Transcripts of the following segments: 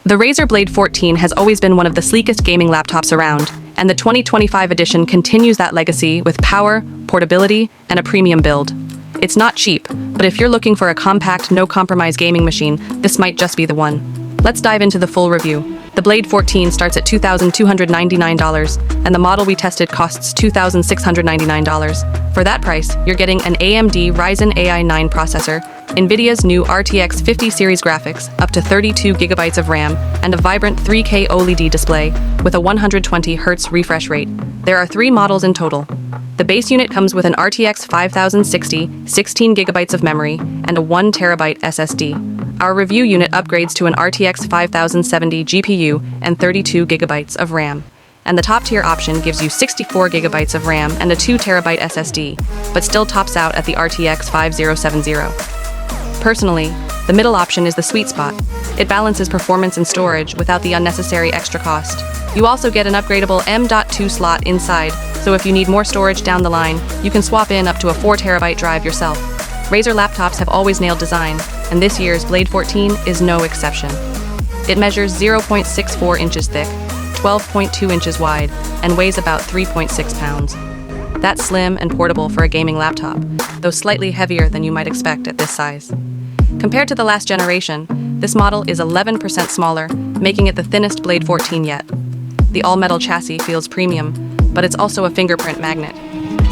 The Razer Blade 14 has always been one of the sleekest gaming laptops around, and the 2025 edition continues that legacy with power, portability, and a premium build. It's not cheap, but if you're looking for a compact, no-compromise gaming machine, this might just be the one. Let's dive into the full review. The Blade 14 starts at $2,299, and the model we tested costs $2,699. For that price, you're getting an AMD Ryzen AI 9 processor, Nvidia's new RTX 50 series graphics, up to 32 gigabytes of RAM, and a vibrant 3K OLED display with a 120 Hz refresh rate. There are 3 models in total. The base unit comes with an RTX 5060, 16 gigabytes of memory, and a 1 terabyte SSD. Our review unit upgrades to an RTX 5070 GPU and 32 gigabytes of RAM. And the top-tier option gives you 64 gigabytes of RAM and a 2 terabyte SSD, but still tops out at the RTX 5070. Personally, the middle option is the sweet spot. It balances performance and storage without the unnecessary extra cost. You also get an upgradable M.2 slot inside, so if you need more storage down the line, you can swap in up to a 4 terabyte drive yourself. Razer laptops have always nailed design, and this year's Blade 14 is no exception. It measures 0.64 inches thick, 12.2 inches wide, and weighs about 3.6 pounds. That's slim and portable for a gaming laptop, though slightly heavier than you might expect at this size. Compared to the last generation, this model is 11% smaller, making it the thinnest Blade 14 yet. The all-metal chassis feels premium, but it's also a fingerprint magnet.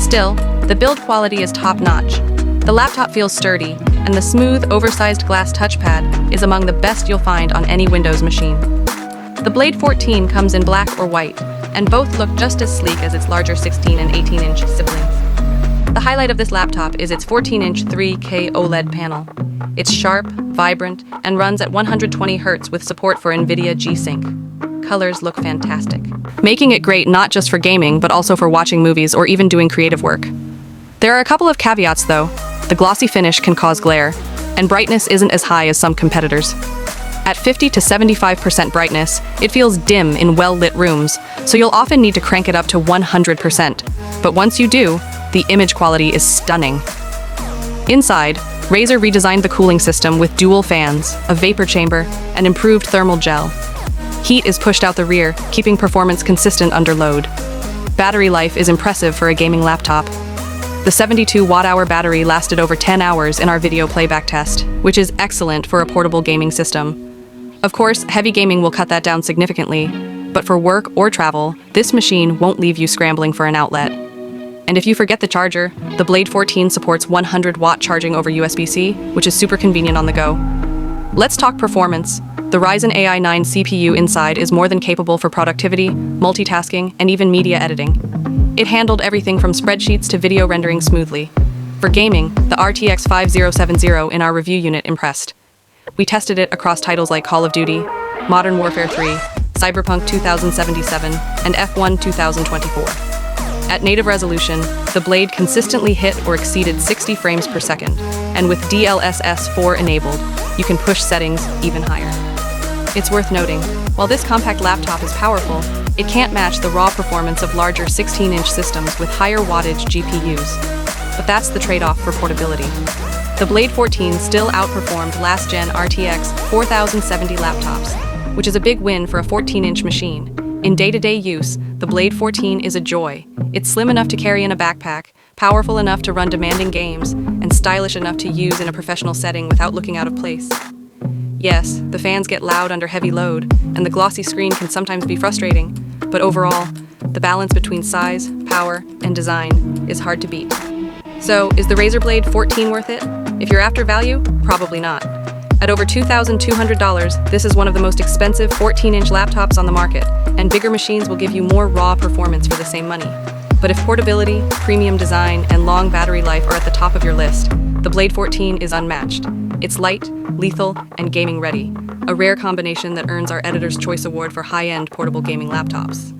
Still, the build quality is top-notch. The laptop feels sturdy, and the smooth, oversized glass touchpad is among the best you'll find on any Windows machine. The Blade 14 comes in black or white, and both look just as sleek as its larger 16 and 18-inch siblings. The highlight of this laptop is its 14-inch 3K OLED panel. It's sharp, vibrant, and runs at 120 Hz with support for Nvidia G-Sync. Colors look fantastic, making it great not just for gaming, but also for watching movies or even doing creative work. There are a couple of caveats, though. The glossy finish can cause glare, and brightness isn't as high as some competitors. At 50 to 75% brightness, it feels dim in well-lit rooms, so you'll often need to crank it up to 100%. But once you do, the image quality is stunning. Inside, Razer redesigned the cooling system with dual fans, a vapor chamber, and improved thermal gel. Heat is pushed out the rear, keeping performance consistent under load. Battery life is impressive for a gaming laptop. The 72 watt-hour battery lasted over 10 hours in our video playback test, which is excellent for a portable gaming system. Of course, heavy gaming will cut that down significantly, but for work or travel, this machine won't leave you scrambling for an outlet. And if you forget the charger, the Blade 14 supports 100-watt charging over USB-C, which is super convenient on the go. Let's talk performance. The Ryzen AI 9 CPU inside is more than capable for productivity, multitasking, and even media editing. It handled everything from spreadsheets to video rendering smoothly. For gaming, the RTX 5070 in our review unit impressed. We tested it across titles like Call of Duty, Modern Warfare 3, Cyberpunk 2077, and F1 2024. At native resolution, the Blade consistently hit or exceeded 60 frames per second, and with DLSS 4 enabled, you can push settings even higher. It's worth noting, while this compact laptop is powerful, it can't match the raw performance of larger 16-inch systems with higher wattage GPUs. But that's the trade-off for portability. The Blade 14 still outperformed last-gen RTX 4070 laptops, which is a big win for a 14-inch machine. In day-to-day use, the Blade 14 is a joy. It's slim enough to carry in a backpack, powerful enough to run demanding games, and stylish enough to use in a professional setting without looking out of place. Yes, the fans get loud under heavy load, and the glossy screen can sometimes be frustrating, but overall, the balance between size, power, and design is hard to beat. So, is the Razer Blade 14 worth it? If you're after value, probably not. At over $2,200, this is one of the most expensive 14-inch laptops on the market, and bigger machines will give you more raw performance for the same money. But if portability, premium design, and long battery life are at the top of your list, the Blade 14 is unmatched. It's light, lethal, and gaming ready, a rare combination that earns our Editor's Choice Award for high-end portable gaming laptops.